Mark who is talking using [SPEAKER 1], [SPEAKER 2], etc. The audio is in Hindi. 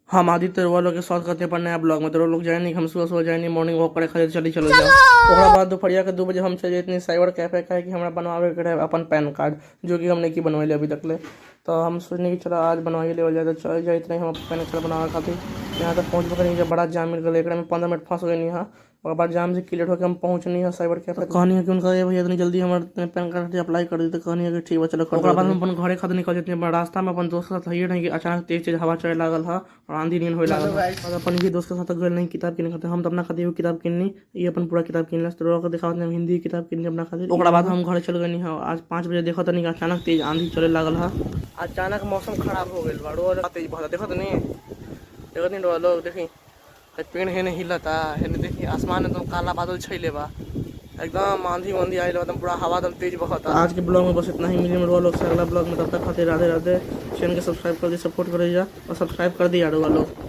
[SPEAKER 1] हम आदित्य वालों के स्वागत करते हैं पर नया ब्लॉग में। तो लोग जाए नहीं, हम सुबह सुबह जाए नहीं, मॉर्निंग वॉक करे खातिर चलो जाओ। ओकरा बाद दोपहरिया के 2 बजे हम चले इतनी साइबर कैफे का है कि हमरा बनवावे के रहे अपन पैन कार्ड, जो कि हमने की बनवाइले अभी तक ले। तो हम सोचने की चलो आज बनवाइए ले जाए, तो चल जाए इतना ही हम पैन कार्ड बनावे खातिर। यहाँ तक पहुँच पकड़े जब बड़ा जाम मिल गया, एक में 15 मिनट फंस गए यहाँ। और बाद जाम से क्लियर होकर हम पहुँचनी है साइबर कैफे। कहनी है कि उनका ये भैया इतनी जल्दी हमारे पैन कार्ड अप्लाई कर दी, तो कहनी है कि ठीक है चलो। ओकरा बाद हम अपन घरे खातिर निकल जाते हैं। रास्ता में अपन दोस्त के साथ नहीं कि अचानक तेज हवा चले लागल है और आंधी नींद होए लागल है। और अपन भी दोस्त के साथ गए नहीं किताब किने खातिर। हम तो अपना खातिर किताब किननी, ये अपन पूरा किताब किनला तो लोग दिखावत हम हिंदी किताब किननी अपना खातिर। ओकरा बाद हम घर चल गए है। आज 5 बजे देखो तनी अचानक तेज आंधी चले लागल है। अचानक मौसम खराब हो गइल बा, रोड तेज बहुत देखो नहीं लोग देखी पेड़ है नहीं हिलता है, देखी आसमान एकदम काला बादल छइले बा, एकदम आंधी वांधी आइल एकदम पूरा हवा एकदम तेज बहता। आज के ब्लॉग में बस इतना ही। मिली लोग से अगला ब्लॉग में, तब तक खातिर राधे राधे। चैनल के सब्सक्राइब कर दी, सपोर्ट कर दीजिए और सब्सक्राइब कर दिया लोग।